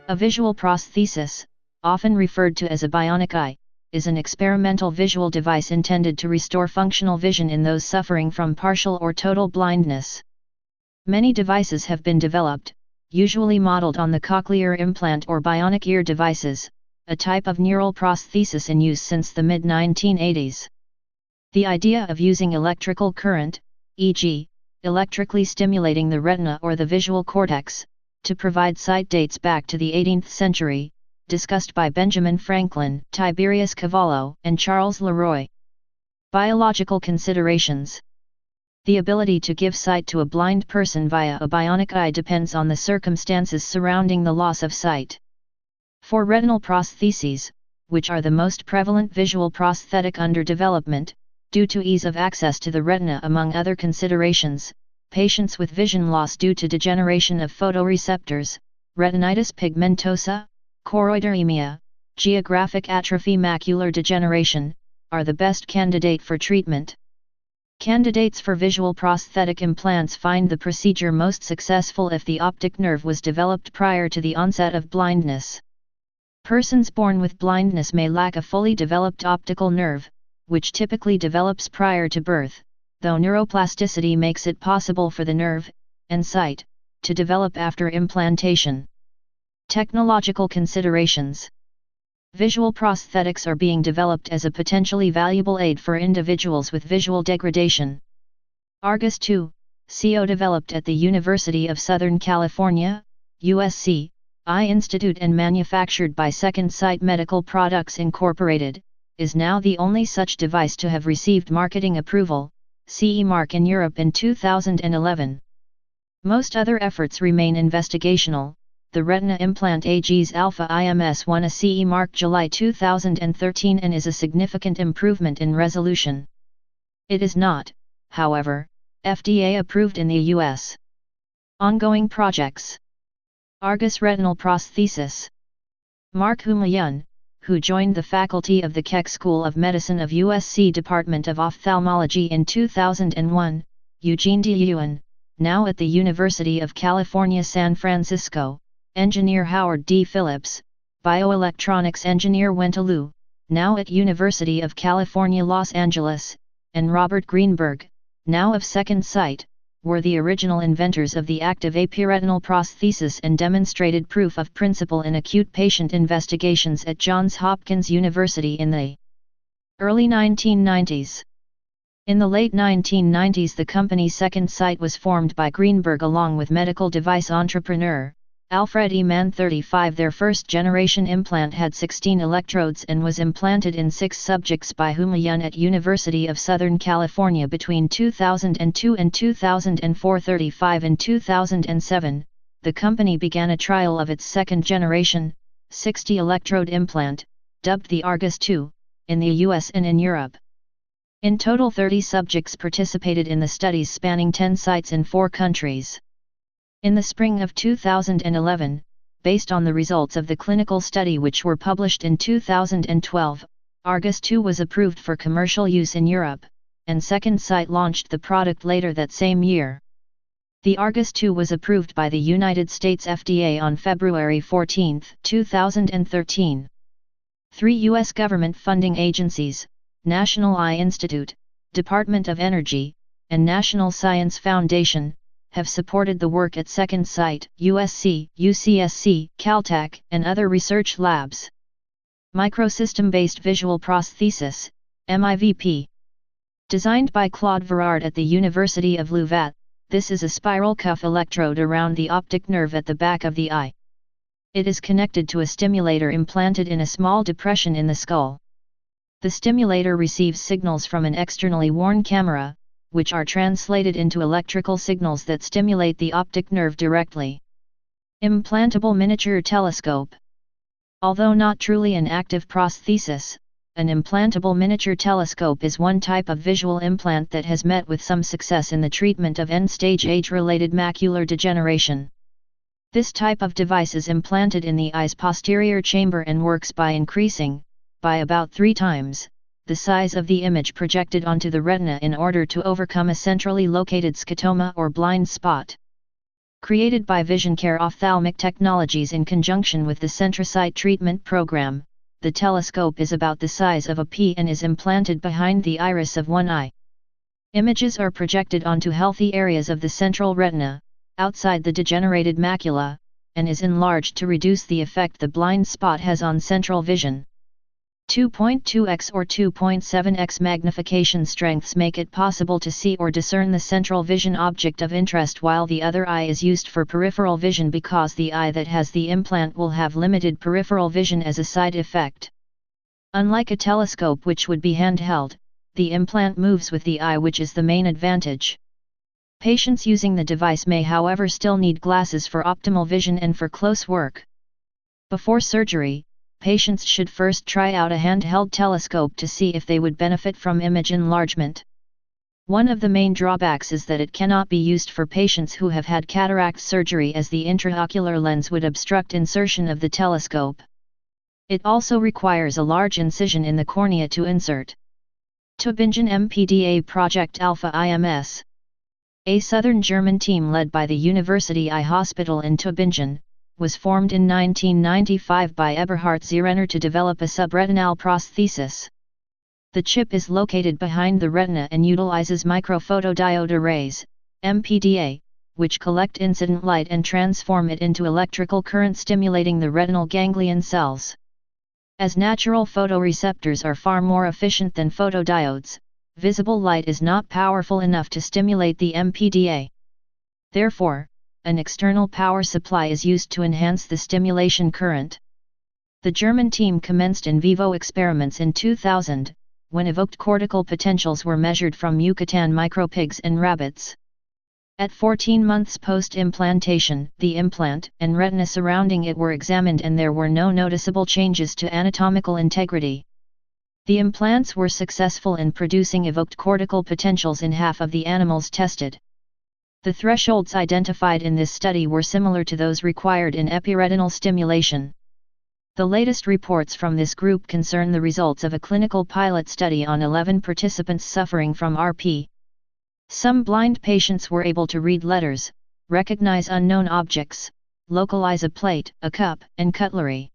A visual prosthesis, often referred to as a bionic eye, is an experimental visual device intended to restore functional vision in those suffering from partial or total blindness. Many devices have been developed, usually modeled on the cochlear implant or bionic ear devices, a type of neural prosthesis in use since the mid-1980s. The idea of using electrical current, e.g., electrically stimulating the retina or the visual cortex, to provide sight dates back to the 18th century, discussed by Benjamin Franklin, Tiberius Cavallo, and Charles Leroy. Biological considerations. The ability to give sight to a blind person via a bionic eye depends on the circumstances surrounding the loss of sight. For retinal prostheses, which are the most prevalent visual prosthetic under development, due to ease of access to the retina among other considerations, patients with vision loss due to degeneration of photoreceptors, retinitis pigmentosa, choroideremia, geographic atrophy, macular degeneration, are the best candidate for treatment. Candidates for visual prosthetic implants find the procedure most successful if the optic nerve was developed prior to the onset of blindness. Persons born with blindness may lack a fully developed optical nerve, which typically develops prior to birth, though neuroplasticity makes it possible for the nerve, and sight, to develop after implantation. Technological considerations. Visual prosthetics are being developed as a potentially valuable aid for individuals with visual degradation. Argus 2, CO developed at the University of Southern California, USC, Eye Institute and manufactured by Second Sight Medical Products Incorporated, is now the only such device to have received marketing approval, CE mark in Europe in 2011. Most other efforts remain investigational. The Retina Implant AG's Alpha IMS won a CE mark July 2013 and is a significant improvement in resolution. It is not, however, FDA approved in the US. Ongoing projects. Argus Retinal Prosthesis. Mark Humayun, who joined the faculty of the Keck School of Medicine of USC Department of Ophthalmology in 2001, Eugene D. Yuan, now at the University of California San Francisco, Engineer Howard D. Phillips, Bioelectronics Engineer Wenta Liu, now at University of California Los Angeles, and Robert Greenberg, now of Second Sight, were the original inventors of the active apiretinal prosthesis and demonstrated proof of principle in acute patient investigations at Johns Hopkins University in the early 1990s. In the late 1990s, the company Second Sight was formed by Greenberg along with medical device entrepreneur Alfred E. Mann. 35. Their first-generation implant had 16 electrodes and was implanted in 6 subjects by Humayun at University of Southern California between 2002 and 2004. 35. In 2007, the company began a trial of its second-generation, 60-electrode implant, dubbed the Argus 2, in the US and in Europe. In total, 30 subjects participated in the studies spanning 10 sites in 4 countries. In the spring of 2011, based on the results of the clinical study which were published in 2012, Argus 2 was approved for commercial use in Europe, and Second Sight launched the product later that same year. The Argus 2 was approved by the United States FDA on February 14, 2013. 3 U.S. government funding agencies, National Eye Institute, Department of Energy, and National Science Foundation, have supported the work at Second Sight, USC, UCSC, Caltech, and other research labs. Microsystem-based visual prosthesis, MIVP. Designed by Claude Verard at the University of Louvain, this is a spiral cuff electrode around the optic nerve at the back of the eye. It is connected to a stimulator implanted in a small depression in the skull. The stimulator receives signals from an externally worn camera, which are translated into electrical signals that stimulate the optic nerve directly. Implantable miniature telescope. Although not truly an active prosthesis, an implantable miniature telescope is one type of visual implant that has met with some success in the treatment of end-stage age-related macular degeneration. This type of device is implanted in the eye's posterior chamber and works by increasing, by about 3 times, the size of the image projected onto the retina in order to overcome a centrally located scotoma or blind spot. Created by VisionCare Ophthalmic Technologies in conjunction with the Centrocyte Treatment Program, the telescope is about the size of a pea and is implanted behind the iris of one eye. Images are projected onto healthy areas of the central retina, outside the degenerated macula, and is enlarged to reduce the effect the blind spot has on central vision. 2.2x or 2.7x magnification strengths make it possible to see or discern the central vision object of interest, while the other eye is used for peripheral vision because the eye that has the implant will have limited peripheral vision as a side effect. Unlike a telescope which would be handheld, the implant moves with the eye, which is the main advantage. Patients using the device may however still need glasses for optimal vision and for close work. Before surgery, patients should first try out a handheld telescope to see if they would benefit from image enlargement. One of the main drawbacks is that it cannot be used for patients who have had cataract surgery, as the intraocular lens would obstruct insertion of the telescope. It also requires a large incision in the cornea to insert. Tübingen MPDA Project Alpha IMS. A southern German team led by the University Eye Hospital in Tübingen, was formed in 1995 by Eberhard Zierenner to develop a subretinal prosthesis. The chip is located behind the retina and utilizes microphotodiode arrays, MPDA, which collect incident light and transform it into electrical current, stimulating the retinal ganglion cells. As natural photoreceptors are far more efficient than photodiodes, visible light is not powerful enough to stimulate the MPDA. Therefore, an external power supply is used to enhance the stimulation current. The German team commenced in vivo experiments in 2000, when evoked cortical potentials were measured from Yucatan micropigs and rabbits. At 14 months post-implantation, the implant and retina surrounding it were examined and there were no noticeable changes to anatomical integrity. The implants were successful in producing evoked cortical potentials in half of the animals tested. The thresholds identified in this study were similar to those required in epiretinal stimulation. The latest reports from this group concern the results of a clinical pilot study on 11 participants suffering from RP. Some blind patients were able to read letters, recognize unknown objects, localize a plate, a cup, and cutlery.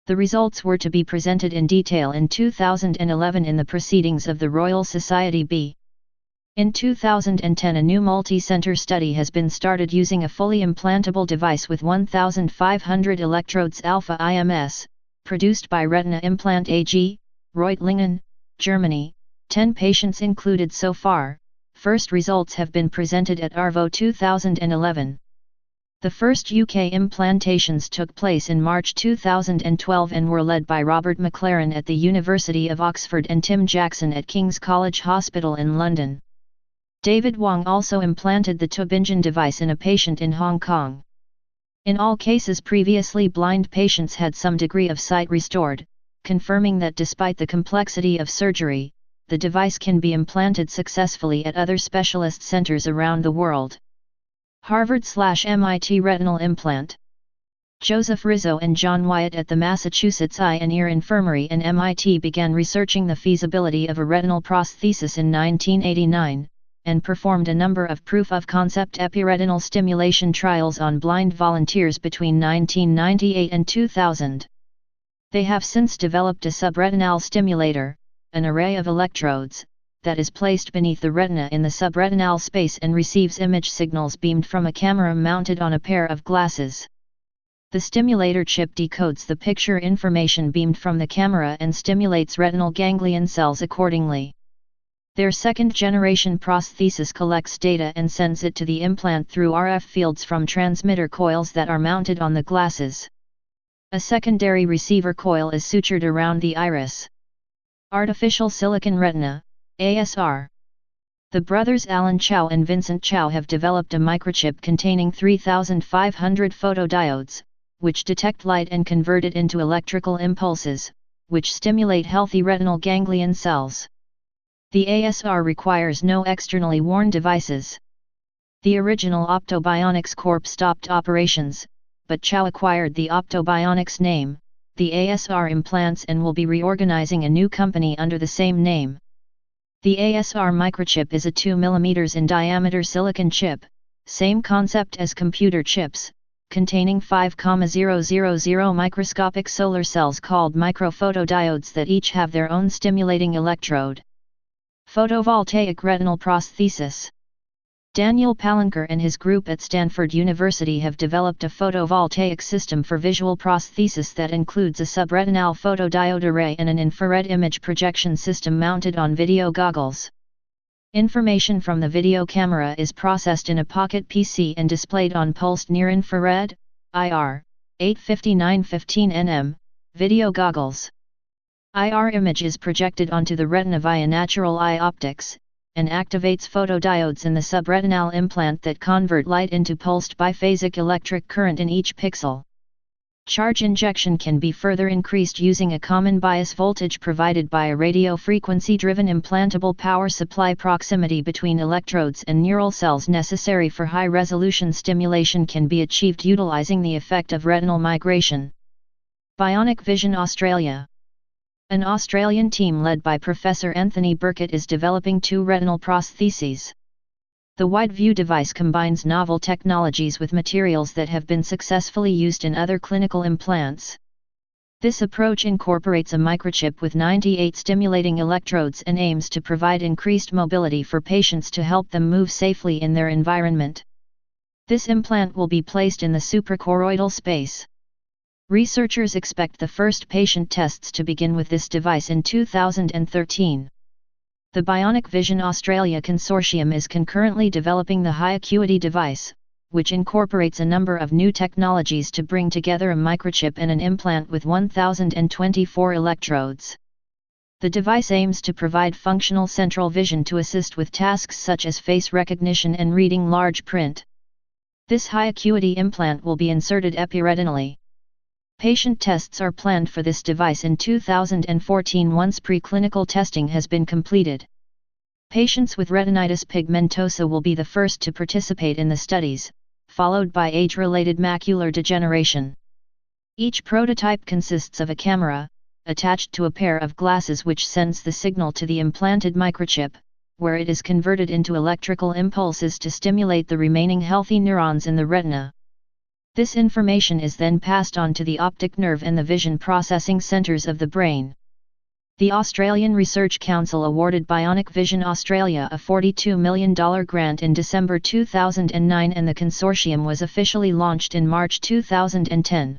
The results were to be presented in detail in 2011 in the Proceedings of the Royal Society B. In 2010, a new multi-center study has been started using a fully implantable device with 1,500 electrodes Alpha IMS, produced by Retina Implant AG, Reutlingen, Germany, 10 patients included so far. First results have been presented at ARVO 2011. The first UK implantations took place in March 2012 and were led by Robert McLaren at the University of Oxford and Tim Jackson at King's College Hospital in London. David Wong also implanted the Tübingen device in a patient in Hong Kong. In all cases, previously blind patients had some degree of sight restored, confirming that despite the complexity of surgery, the device can be implanted successfully at other specialist centers around the world. Harvard/MIT Retinal Implant. Joseph Rizzo and John Wyatt at the Massachusetts Eye and Ear Infirmary and MIT began researching the feasibility of a retinal prosthesis in 1989, and performed a number of proof-of-concept epiretinal stimulation trials on blind volunteers between 1998 and 2000. They have since developed a subretinal stimulator, an array of electrodes, that is placed beneath the retina in the subretinal space and receives image signals beamed from a camera mounted on a pair of glasses. The stimulator chip decodes the picture information beamed from the camera and stimulates retinal ganglion cells accordingly. Their second-generation prosthesis collects data and sends it to the implant through RF fields from transmitter coils that are mounted on the glasses. A secondary receiver coil is sutured around the iris. Artificial silicon retina, ASR. The brothers Alan Chow and Vincent Chow have developed a microchip containing 3,500 photodiodes, which detect light and convert it into electrical impulses, which stimulate healthy retinal ganglion cells. The ASR requires no externally worn devices. The original Optobionics Corp stopped operations, but Chow acquired the Optobionics name, the ASR implants, and will be reorganizing a new company under the same name. The ASR microchip is a 2 mm in diameter silicon chip, Same concept as computer chips, containing 5,000 microscopic solar cells called microphotodiodes that each have their own stimulating electrode. Photovoltaic retinal prosthesis. Daniel Palanker and his group at Stanford University have developed a photovoltaic system for visual prosthesis that includes a subretinal photodiode array and an infrared image projection system mounted on video goggles. Information from the video camera is processed in a pocket PC and displayed on pulsed near-infrared, IR, 859-15 nm, video goggles. IR image is projected onto the retina via natural eye optics, and activates photodiodes in the subretinal implant that convert light into pulsed biphasic electric current in each pixel. Charge injection can be further increased using a common bias voltage provided by a radio frequency-driven implantable power supply. Proximity between electrodes and neural cells necessary for high-resolution stimulation can be achieved utilizing the effect of retinal migration. Bionic Vision Australia. An Australian team led by Professor Anthony Burkett is developing 2 retinal prostheses. The wide-view device combines novel technologies with materials that have been successfully used in other clinical implants. This approach incorporates a microchip with 98 stimulating electrodes and aims to provide increased mobility for patients to help them move safely in their environment. This implant will be placed in the suprachoroidal space. Researchers expect the first patient tests to begin with this device in 2013. The Bionic Vision Australia Consortium is concurrently developing the High Acuity device, which incorporates a number of new technologies to bring together a microchip and an implant with 1024 electrodes. The device aims to provide functional central vision to assist with tasks such as face recognition and reading large print. This high acuity implant will be inserted epiretinally. Patient tests are planned for this device in 2014 once preclinical testing has been completed. Patients with retinitis pigmentosa will be the first to participate in the studies, followed by age-related macular degeneration. Each prototype consists of a camera, attached to a pair of glasses which sends the signal to the implanted microchip, where it is converted into electrical impulses to stimulate the remaining healthy neurons in the retina. This information is then passed on to the optic nerve and the vision processing centers of the brain. The Australian Research Council awarded Bionic Vision Australia a $42 million grant in December 2009 and the consortium was officially launched in March 2010.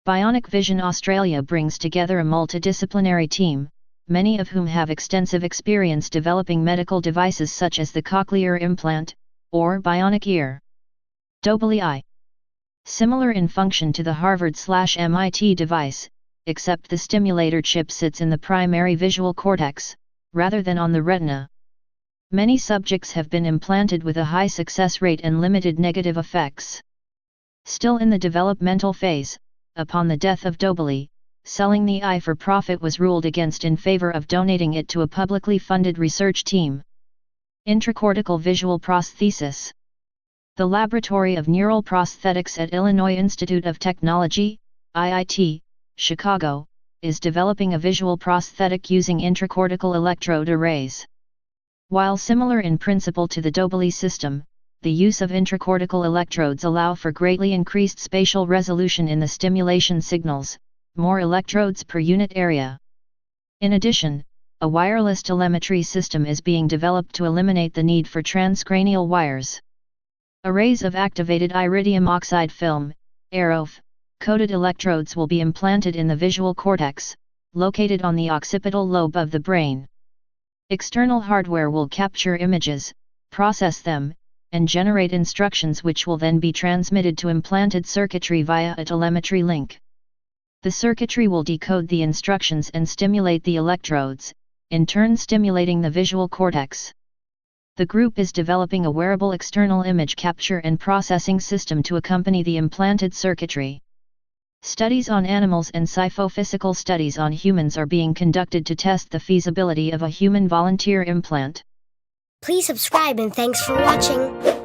Bionic Vision Australia brings together a multidisciplinary team, many of whom have extensive experience developing medical devices such as the cochlear implant, or bionic ear. Doubly Eye. Similar in function to the Harvard/MIT device, except the stimulator chip sits in the primary visual cortex, rather than on the retina. Many subjects have been implanted with a high success rate and limited negative effects. Still in the developmental phase, upon the death of Doubly, selling the eye for profit was ruled against in favor of donating it to a publicly funded research team. Intracortical visual prosthesis. The Laboratory of Neural Prosthetics at Illinois Institute of Technology, IIT, Chicago, is developing a visual prosthetic using intracortical electrode arrays. While similar in principle to the Doubly system, the use of intracortical electrodes allow for greatly increased spatial resolution in the stimulation signals, more electrodes per unit area. In addition, a wireless telemetry system is being developed to eliminate the need for transcranial wires. Arrays of activated iridium oxide film, AROF, coated electrodes will be implanted in the visual cortex, located on the occipital lobe of the brain. External hardware will capture images, process them, and generate instructions which will then be transmitted to implanted circuitry via a telemetry link. The circuitry will decode the instructions and stimulate the electrodes, in turn stimulating the visual cortex. The group is developing a wearable external image capture and processing system to accompany the implanted circuitry. Studies on animals and psychophysical studies on humans are being conducted to test the feasibility of a human volunteer implant. Please subscribe and thanks for watching.